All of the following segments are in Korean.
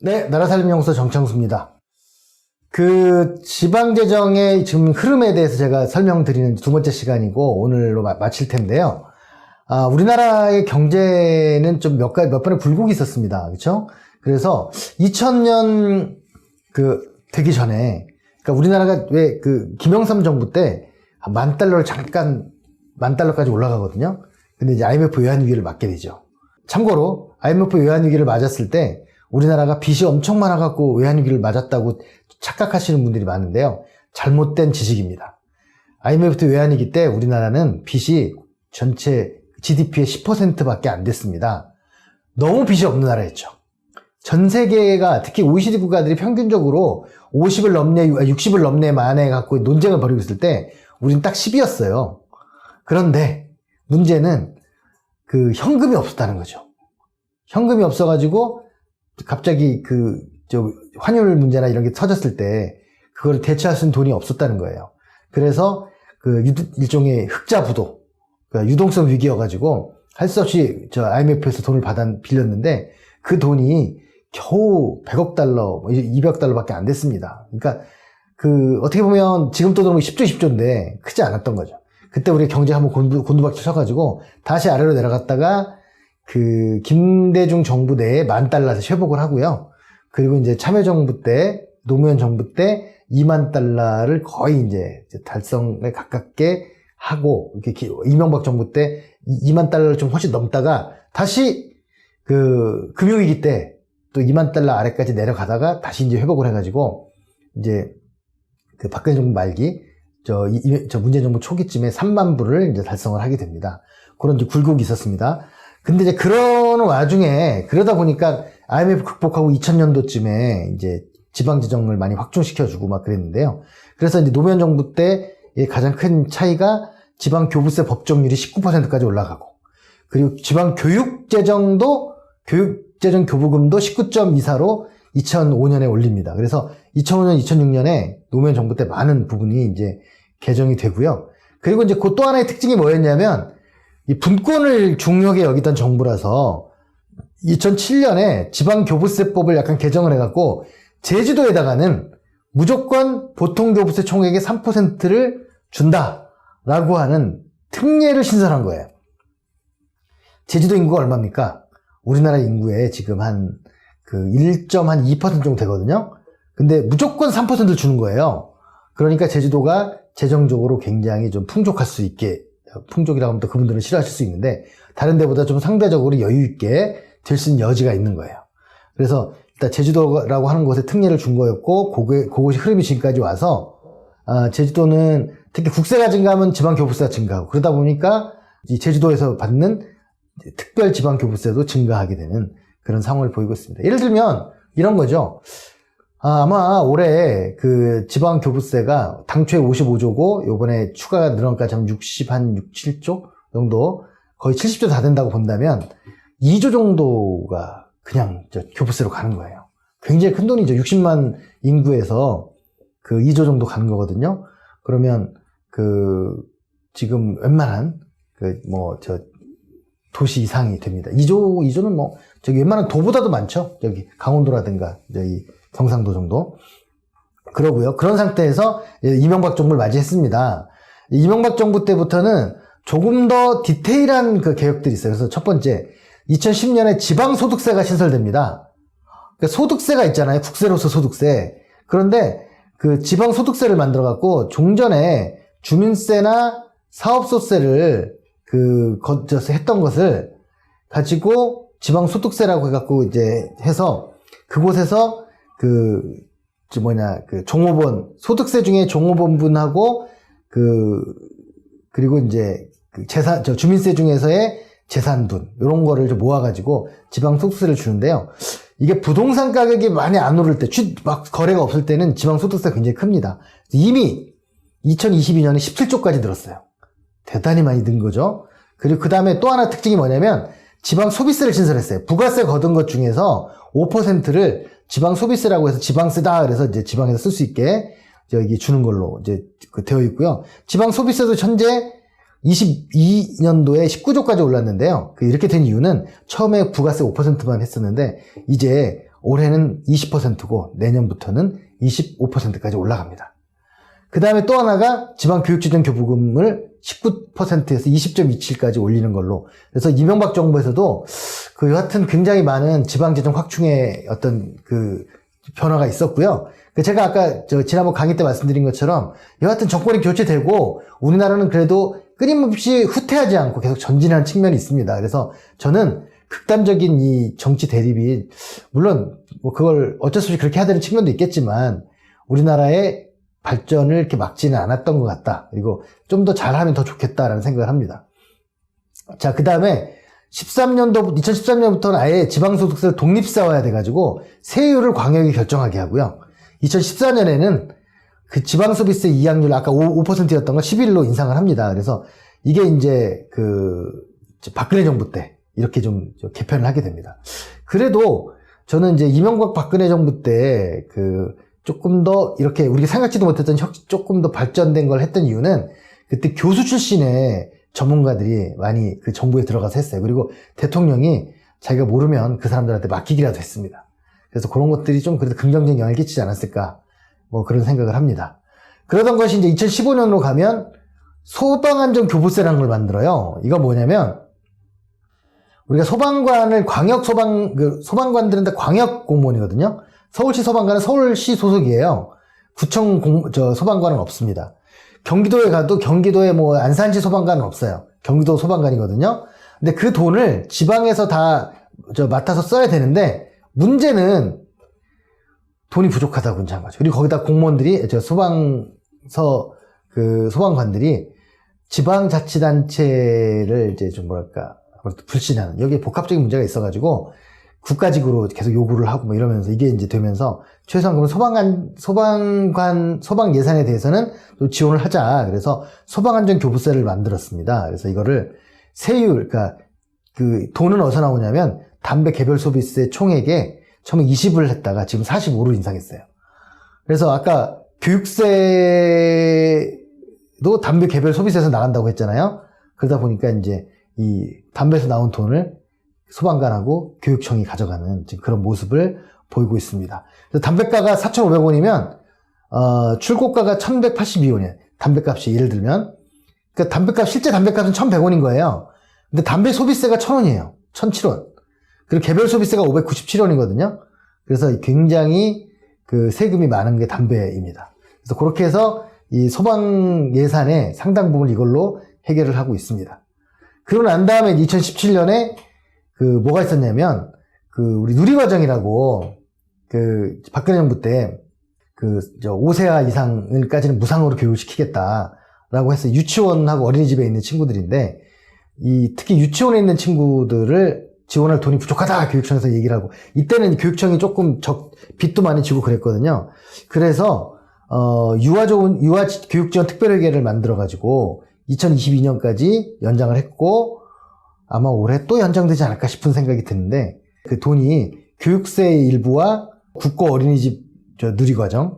네, 나라살림연구소 정창수입니다. 지방재정의 지금 흐름에 대해서 제가 설명드리는 두 번째 시간이고, 오늘로 마칠 텐데요. 우리나라의 경제는 좀 몇 번의 굴곡이 있었습니다. 그렇죠? 그래서 2000년 되기 전에, 그러니까 우리나라가 왜 김영삼 정부 때 $10,000까지 올라가거든요. 근데 이제 IMF 외환위기를 맞게 되죠. 참고로 IMF 외환위기를 맞았을 때 우리나라가 빚이 엄청 많아갖고 외환위기를 맞았다고 착각하시는 분들이 많은데요. 잘못된 지식입니다. IMF 외환위기 때 우리나라는 빚이 전체 GDP의 10%밖에 안 됐습니다. 너무 빚이 없는 나라였죠. 전 세계가 특히 OECD 국가들이 평균적으로 50을 넘네, 60을 넘네 만에 갖고 논쟁을 벌이고 있을 때 우린 딱 10이었어요. 그런데 문제는 현금이 없었다는 거죠. 현금이 없어가지고 갑자기 환율 문제나 이런 게 터졌을 때 그걸 대체할 수 있는 돈이 없었다는 거예요. 그래서 일종의 흑자부도, 그러니까 유동성 위기여가지고 할 수 없이 IMF에서 돈을 빌렸는데 그 돈이 겨우 100억 달러, 200억 달러밖에 안 됐습니다. 그러니까 어떻게 보면 지금 또 들어보면 10조 10조인데 크지 않았던 거죠. 그때 우리 경제 한번 곤두박질 쳐가지고 다시 아래로 내려갔다가 김대중 정부 내에 $10,000에서 회복을 하고요. 그리고 이제 참여정부 때, 노무현 정부 때 $20,000를 거의 이제 달성에 가깝게 하고, 이렇게 이명박 정부 때 $20,000를 좀 훨씬 넘다가 다시 금융위기 때 또 $20,000 아래까지 내려가다가 다시 이제 회복을 해가지고, 이제 박근혜 정부 말기, 문재인 정부 초기쯤에 3만 불을 이제 달성을 하게 됩니다. 그런 이제 굴곡이 있었습니다. 근데 이제 그런 와중에, 그러다 보니까 IMF 극복하고 2000년도쯤에 이제 지방재정을 많이 확충시켜주고 막 그랬는데요. 그래서 이제 노무현 정부 때 가장 큰 차이가 지방교부세 법정률이 19%까지 올라가고, 그리고 지방교육재정도, 교육재정 교부금도 19.24로 2005년에 올립니다. 그래서 2005년, 2006년에 노무현 정부 때 많은 부분이 이제 개정이 되고요. 그리고 이제 또 하나의 특징이 뭐였냐면, 이 분권을 중요하게 여기던 정부라서 2007년에 지방교부세법을 약간 개정을 해갖고 제주도에다가는 무조건 보통교부세 총액의 3%를 준다라고 하는 특례를 신설한 거예요. 제주도 인구가 얼마입니까? 우리나라 인구의 지금 한 1.2% 정도 되거든요. 근데 무조건 3%를 주는 거예요. 그러니까 제주도가 재정적으로 굉장히 좀 풍족할 수 있게, 풍족이라고 하면 또 그분들은 싫어하실 수 있는데 다른 데보다 좀 상대적으로 여유 있게 될 수 있는 여지가 있는 거예요. 그래서 일단 제주도라고 하는 곳에 특례를 준 거였고 그것이 흐름이 지금까지 와서 제주도는 특히 국세가 증가하면 지방교부세가 증가하고 그러다 보니까 이 제주도에서 받는 특별 지방교부세도 증가하게 되는 그런 상황을 보이고 있습니다. 예를 들면 이런 거죠. 아마 올해 지방교부세가 당초에 55조고 요번에 추가가 늘어나까지 하면 6, 7조 정도, 거의 70조 다 된다고 본다면 2조 정도가 그냥 교부세로 가는 거예요. 굉장히 큰 돈이죠. 60만 인구에서 2조 정도 가는 거거든요. 그러면 지금 웬만한 도시 이상이 됩니다. 2조는 웬만한 도보다도 많죠. 여기 강원도라든가 여기 경상도 정도. 그러고요. 그런 상태에서 이명박 정부를 맞이했습니다. 이명박 정부 때부터는 조금 더 디테일한 개혁들이 있어요. 그래서 첫 번째, 2010년에 지방소득세가 신설됩니다. 그러니까 소득세가 있잖아요. 국세로서 소득세. 그런데 지방소득세를 만들어갖고 종전에 주민세나 사업소세를 했던 것을 가지고 지방소득세라고 해갖고 이제 해서 그곳에서 종업원, 소득세 중에 종업원분하고 그리고 이제 주민세 중에서의 재산분, 요런 거를 좀 모아가지고 지방소득세를 주는데요. 이게 부동산 가격이 많이 안 오를 때, 막 거래가 없을 때는 지방소득세가 굉장히 큽니다. 이미 2022년에 17조까지 늘었어요. 대단히 많이 는 거죠. 그리고 그 다음에 또 하나 특징이 뭐냐면, 지방소비세를 신설했어요. 부가세 거둔 것 중에서 5%를 지방소비세라고 해서 지방세다 그래서 이제 지방에서 쓸 수 있게 여기 주는 걸로 이제 되어 있고요. 지방소비세도 현재 22년도에 19조까지 올랐는데요. 이렇게 된 이유는 처음에 부가세 5%만 했었는데 이제 올해는 20%고 내년부터는 25%까지 올라갑니다. 그 다음에 또 하나가 지방교육지원교부금을 19%에서 20.27까지 올리는 걸로. 그래서 이명박 정부에서도 그 여하튼 굉장히 많은 지방재정 확충의 어떤 그 변화가 있었고요. 제가 아까 지난번 강의 때 말씀드린 것처럼 여하튼 정권이 교체되고 우리나라는 그래도 끊임없이 후퇴하지 않고 계속 전진하는 측면이 있습니다. 그래서 저는 극단적인 이 정치 대립이 물론 뭐 그걸 어쩔 수 없이 그렇게 해야 되는 측면도 있겠지만 우리나라의 발전을 이렇게 막지는 않았던 것 같다. 그리고 좀 더 잘하면 더 좋겠다라는 생각을 합니다. 자, 그 다음에 2013년부터는 아예 지방소득세를 독립세화해야 돼가지고 세율을 광역이 결정하게 하고요. 2014년에는 그 지방소비세 이양률 아까 5%였던 걸 11로 인상을 합니다. 그래서 이게 이제 그 박근혜 정부 때 이렇게 좀 개편을 하게 됩니다. 그래도 저는 이제 이명박 박근혜 정부 때 그 조금 더 이렇게 우리가 생각지도 못했던 조금 더 발전된 걸 했던 이유는 그때 교수 출신의 전문가들이 많이 그 정부에 들어가서 했어요. 그리고 대통령이 자기가 모르면 그 사람들한테 맡기기라도 했습니다. 그래서 그런 것들이 좀 그래도 긍정적인 영향을 끼치지 않았을까 뭐 그런 생각을 합니다. 그러던 것이 이제 2015년으로 가면 소방안전 교부세라는 걸 만들어요. 이거 뭐냐면 우리가 소방관을 소방관들은 다 광역 공무원이거든요. 서울시 소방관은 서울시 소속이에요. 구청 소방관은 없습니다. 경기도에 가도 경기도에 뭐 안산시 소방관은 없어요. 경기도 소방관이거든요. 근데 그 돈을 지방에서 다 맡아서 써야 되는데 문제는 돈이 부족하다고 문제한 거죠. 그리고 거기다 공무원들이 소방관들이 지방자치단체를 이제 좀 뭐랄까 불신하는 여기에 복합적인 문제가 있어가지고 국가직으로 계속 요구를 하고 뭐 이러면서 이게 이제 되면서 최소한 그러면 소방 예산에 대해서는 또 지원을 하자. 그래서 소방안전교부세를 만들었습니다. 그래서 이거를 세율, 그러니까 그 돈은 어디서 나오냐면 담배 개별 소비세 총액에 처음에 20을 했다가 지금 45로 인상했어요. 그래서 아까 교육세도 담배 개별 소비세에서 나간다고 했잖아요. 그러다 보니까 이제 이 담배에서 나온 돈을 소방관하고 교육청이 가져가는 지금 그런 모습을 보이고 있습니다. 그래서 담배가가 4,500원이면 출고가가 1,182원이에요. 담배값이 예를 들면 그러니까 실제 담배값은 1,100원인 거예요. 근데 담배 소비세가 1,000원이에요. 1,007원. 그리고 개별 소비세가 597원이거든요. 그래서 굉장히 그 세금이 많은 게 담배입니다. 그래서 그렇게 해서 이 소방 예산의 상당 부분 이걸로 해결을 하고 있습니다. 그러고 난 다음에 2017년에 그 뭐가 있었냐면 그 우리 누리과정이라고 그 박근혜 정부 때 그 5세와 이상까지는 무상으로 교육을 시키겠다라고 해서 유치원하고 어린이집에 있는 친구들인데 특히 유치원에 있는 친구들을 지원할 돈이 부족하다 교육청에서 얘기를 하고 이때는 교육청이 조금 빚도 많이 지고 그랬거든요. 그래서 유아 교육 지원 특별회계를 만들어 가지고 2022년까지 연장을 했고 아마 올해 또 연장되지 않을까 싶은 생각이 드는데 그 돈이 교육세의 일부와 국고 어린이집 누리과정에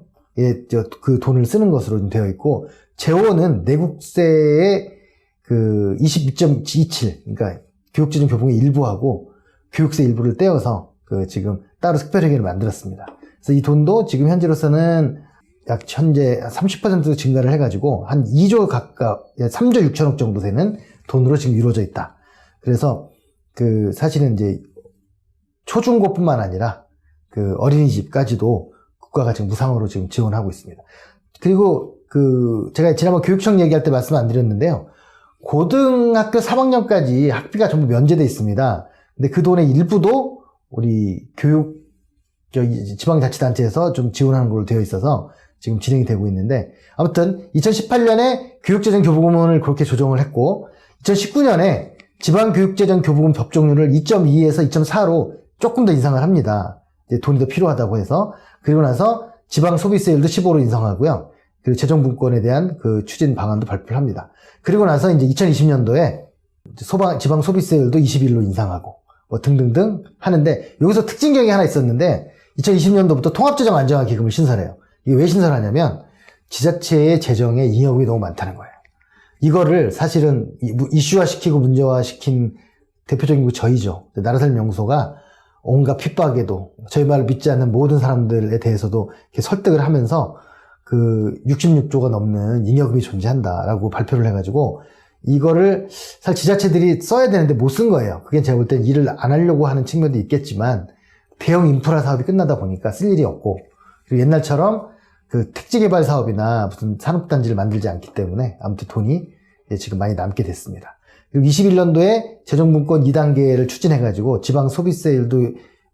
그 돈을 쓰는 것으로 되어 있고 재원은 내국세의 그 22.27 그러니까 교육지원 교부금의 일부하고 교육세 일부를 떼어서 그 지금 따로 특별회계를 만들었습니다. 그래서 이 돈도 지금 현재로서는 약 현재 30% 증가를 해가지고 한 2조 가까워 3조 6천억 정도 되는 돈으로 지금 이루어져 있다. 그래서 그 사실은 이제 초중고뿐만 아니라 그 어린이집까지도 국가가 지금 무상으로 지금 지원하고 있습니다. 그리고 그 제가 지난번 교육청 얘기할 때 말씀 안 드렸는데요. 고등학교 3학년까지 학비가 전부 면제돼 있습니다. 근데 그 돈의 일부도 우리 지방자치단체에서 좀 지원하는 걸로 되어 있어서 지금 진행이 되고 있는데 아무튼 2018년에 교육재정교부금을 그렇게 조정을 했고 2019년에 지방교육재정교부금 법정률을 2.2에서 2.4로 조금 더 인상을 합니다. 이제 돈이 더 필요하다고 해서 그리고 나서 지방소비세율도 15로 인상하고요. 그리고 재정분권에 대한 그 추진 방안도 발표를 합니다. 그리고 나서 이제 2020년도에 지방소비세율도 21로 인상하고 뭐 등등등 하는데 여기서 특징 경이 하나 있었는데 2020년도부터 통합재정 안정화기금을 신설해요. 이게 왜 신설하냐면 지자체의 재정에 잉여금이 너무 많다는 거예요. 이거를 사실은 이슈화시키고 문제화시킨 대표적인 게 저희죠. 나라살림연구소가 온갖 핍박에도 저희 말을 믿지 않는 모든 사람들에 대해서도 이렇게 설득을 하면서 그 66조가 넘는 잉여금이 존재한다라고 발표를 해가지고 이거를 사실 지자체들이 써야 되는데 못 쓴 거예요. 그게 제가 볼 땐 일을 안 하려고 하는 측면도 있겠지만 대형 인프라 사업이 끝나다 보니까 쓸 일이 없고 그리고 옛날처럼 그 택지개발 사업이나 무슨 산업단지를 만들지 않기 때문에 아무튼 돈이 지금 많이 남게 됐습니다. 그리고 21년도에 재정분권 2단계를 추진해가지고 지방 소비세율도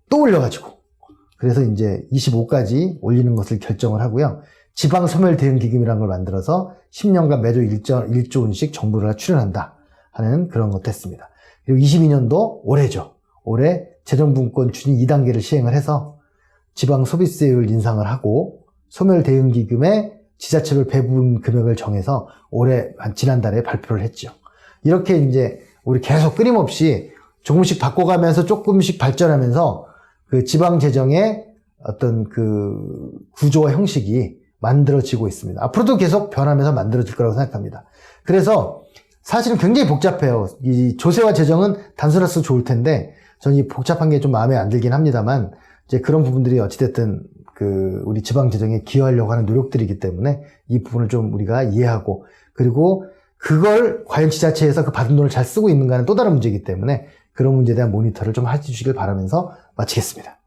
또 올려가지고 그래서 이제 25까지 올리는 것을 결정을 하고요. 지방 소멸 대응 기금이라는 걸 만들어서 10년간 매주 1조 원씩 정부를 출연한다 하는 그런 것도 했습니다. 그리고 22년도 올해죠. 올해 재정분권 추진 2단계를 시행을 해서 지방 소비세율 인상을 하고 소멸 대응 기금에 지자체별 배분 금액을 정해서 올해 지난달에 발표를 했죠. 이렇게 이제 우리 계속 끊임없이 조금씩 바꿔가면서 조금씩 발전하면서 그 지방 재정의 어떤 그 구조와 형식이 만들어지고 있습니다. 앞으로도 계속 변하면서 만들어질 거라고 생각합니다. 그래서 사실은 굉장히 복잡해요. 이 조세와 재정은 단순해서 좋을 텐데 저는 이 복잡한 게 좀 마음에 안 들긴 합니다만 이제 그런 부분들이 어찌됐든 그 우리 지방 재정에 기여하려고 하는 노력들이기 때문에 이 부분을 좀 우리가 이해하고 그리고 그걸 과연 지자체에서 그 받은 돈을 잘 쓰고 있는가는 또 다른 문제이기 때문에 그런 문제에 대한 모니터를 좀 해주시길 바라면서 마치겠습니다.